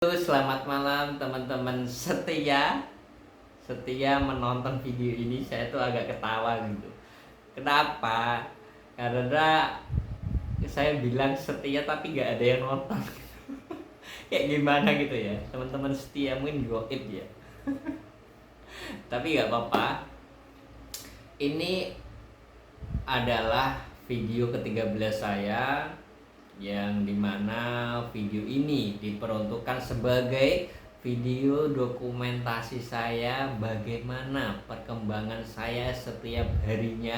Halo, selamat malam teman-teman setia menonton video ini. Saya tuh agak ketawa gitu. Kenapa? Karena saya bilang setia tapi gak ada yang nonton. Kayak gimana gitu ya. Teman-teman setia mungkin goib ya. Tapi gak apa-apa. Ini adalah video ke-13 saya, yang dimana video ini diperuntukkan sebagai video dokumentasi saya bagaimana perkembangan saya setiap harinya,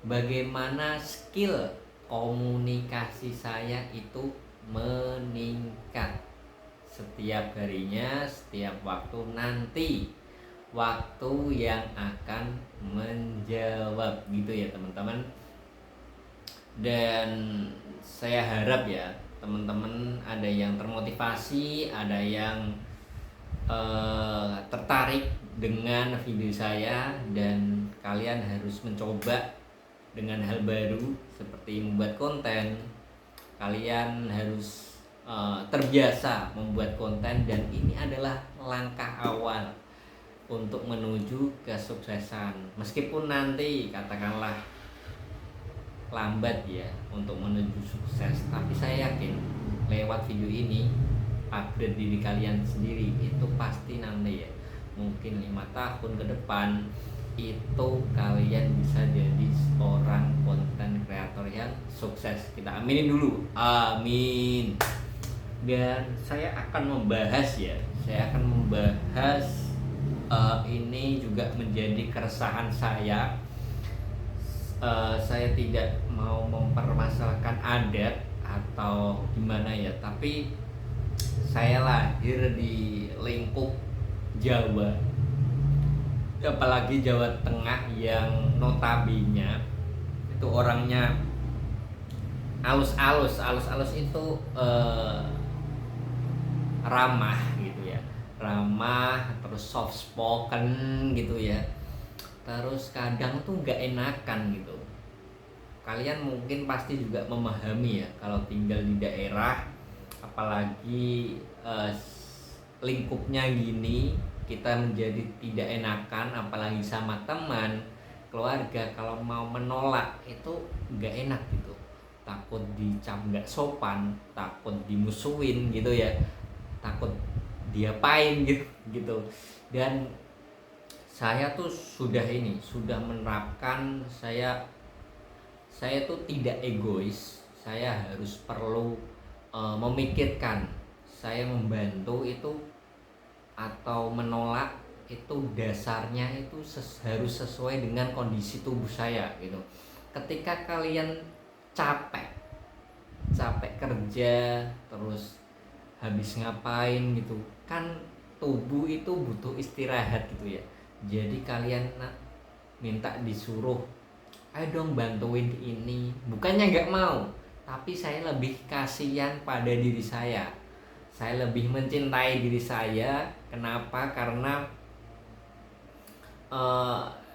bagaimana skill komunikasi saya itu meningkat setiap harinya, setiap waktu nanti, waktu yang akan menjawab gitu ya teman-teman. Dan saya harap ya teman-teman ada yang termotivasi, ada yang tertarik dengan video saya, dan kalian harus mencoba dengan hal baru seperti membuat konten. Kalian harus terbiasa membuat konten, dan ini adalah langkah awal untuk menuju kesuksesan. Meskipun nanti katakanlah lambat ya untuk menuju sukses, tapi saya yakin lewat video ini update diri kalian sendiri itu pasti nanti ya, mungkin 5 tahun ke depan itu kalian bisa jadi seorang konten kreator yang sukses. Kita aminin dulu, amin. Dan saya akan membahas ini juga menjadi keresahan saya. Saya tidak mau mempermasalahkan adat atau gimana ya, tapi saya lahir di lingkup Jawa, apalagi Jawa Tengah yang notabene itu orangnya alus-alus itu ramah gitu ya, ramah, terus soft spoken gitu ya, terus kadang tuh gak enakan gitu. Kalian mungkin pasti juga memahami ya, kalau tinggal di daerah apalagi lingkupnya gini, kita menjadi tidak enakan, apalagi sama teman, keluarga. Kalau mau menolak itu gak enak gitu, takut dicap gak sopan, takut dimusuhin gitu ya, takut diapain gitu. Dan saya tuh sudah menerapkan, saya tuh tidak egois. Saya harus perlu memikirkan, saya membantu itu atau menolak itu dasarnya itu harus sesuai dengan kondisi tubuh saya gitu. Ketika kalian capek kerja, terus habis ngapain gitu kan, tubuh itu butuh istirahat gitu ya. Jadi kalian minta disuruh, ayo dong bantuin ini, bukannya nggak mau, tapi saya lebih kasihan pada diri saya. Saya lebih mencintai diri saya. Kenapa? Karena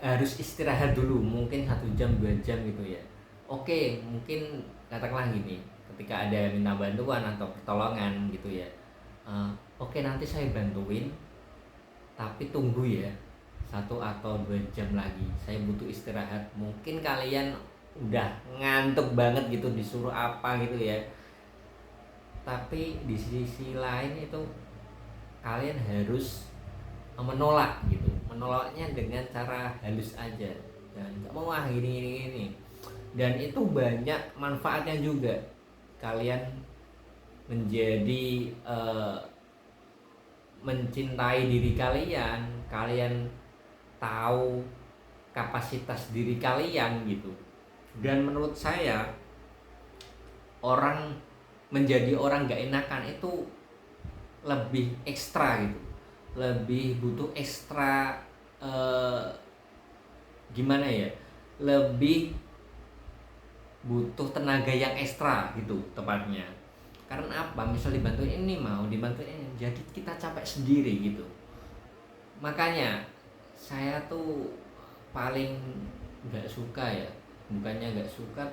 harus istirahat dulu, mungkin 1 jam 2 jam gitu ya. Oke, mungkin katakanlah gini, ketika ada minta bantuan atau pertolongan gitu ya, oke nanti saya bantuin, tapi tunggu ya 1 atau 2 jam lagi, saya butuh istirahat. Mungkin kalian udah ngantuk banget gitu, disuruh apa gitu ya, tapi di sisi lain itu kalian harus menolak gitu. Menolaknya dengan cara halus aja, dan gak mau gini. Dan itu banyak manfaatnya juga. Kalian menjadi mencintai diri kalian, kalian tahu kapasitas diri kalian gitu. Dan menurut saya, orang menjadi orang gak enakan itu lebih ekstra gitu, lebih butuh ekstra gimana ya, lebih butuh tenaga yang ekstra gitu tepatnya. Karena apa? Misal dibantuin ini, mau dibantuin ini, jadi kita capek sendiri gitu. Makanya saya tuh paling gak suka ya, bukannya gak suka,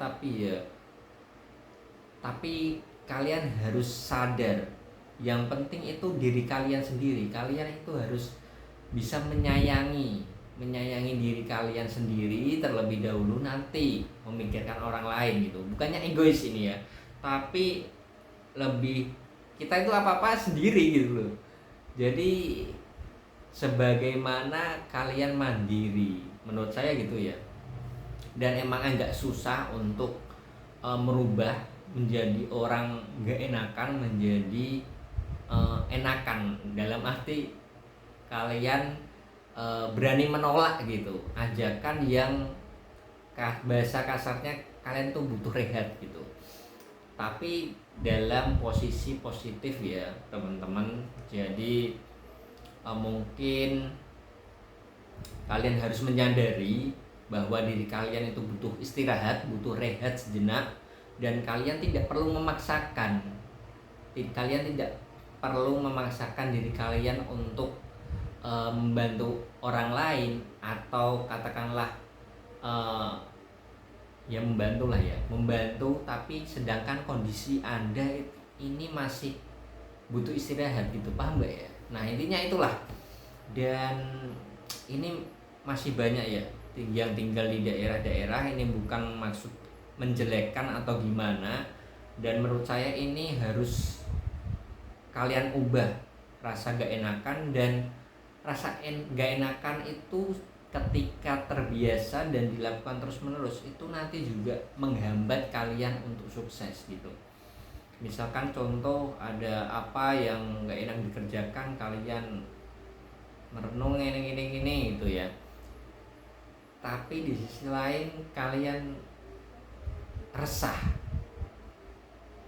tapi kalian harus sadar Yang penting itu diri kalian sendiri. Kalian itu harus bisa menyayangi diri kalian sendiri terlebih dahulu, nanti memikirkan orang lain gitu. Bukannya egois ini ya, tapi lebih kita itu apa-apa sendiri gitu loh. Jadi sebagaimana kalian mandiri, menurut saya gitu ya. Dan emang agak susah untuk merubah menjadi orang gak enakan menjadi enakan, dalam arti kalian berani menolak gitu ajakan yang bahasa kasarnya kalian tuh butuh rehat gitu, tapi dalam posisi positif ya teman-teman. Jadi mungkin kalian harus menyadari bahwa diri kalian itu butuh istirahat, butuh rehat sejenak, dan kalian tidak perlu memaksakan. Kalian tidak perlu memaksakan diri kalian untuk membantu orang lain, atau katakanlah ya membantu lah ya, membantu, tapi sedangkan kondisi Anda ini masih butuh istirahat gitu, paham nggak ya? Nah intinya itulah. Dan ini masih banyak ya yang tinggal di daerah-daerah, ini bukan maksud menjelekkan atau gimana, dan menurut saya ini harus kalian ubah rasa gak enakan. Dan rasa gak enakan itu ketika terbiasa dan dilakukan terus menerus, itu nanti juga menghambat kalian untuk sukses gitu. Misalkan contoh ada apa yang gak enak dikerjakan, kalian merenung gini gitu ya, tapi di sisi lain kalian resah,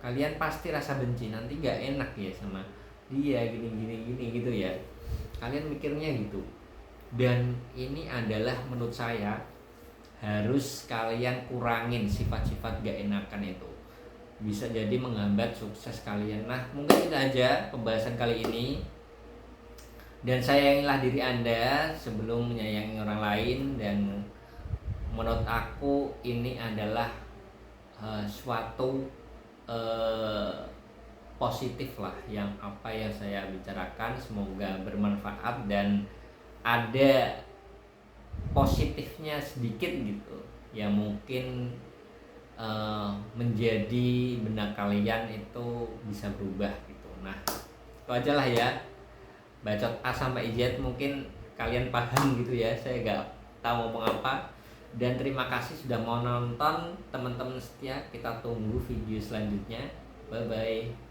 kalian pasti rasa benci, nanti gak enak ya sama dia gini gitu ya, kalian mikirnya gitu. Dan ini adalah menurut saya harus kalian kurangin sifat-sifat gak enakan itu, bisa jadi menghambat sukses kalian. Nah mungkin itu aja pembahasan kali ini. Dan sayangilah diri Anda sebelum menyayangi orang lain. Dan menurut aku ini adalah suatu positif lah yang apa yang saya bicarakan. Semoga bermanfaat dan ada positifnya sedikit gitu, yang mungkin menjadi benak kalian itu bisa berubah gitu. Nah itu aja lah ya, bacot A sampai Z, mungkin kalian paham gitu ya, saya gak tahu ngomong apa. Dan terima kasih sudah mau nonton teman-teman setia, kita tunggu video selanjutnya. Bye bye.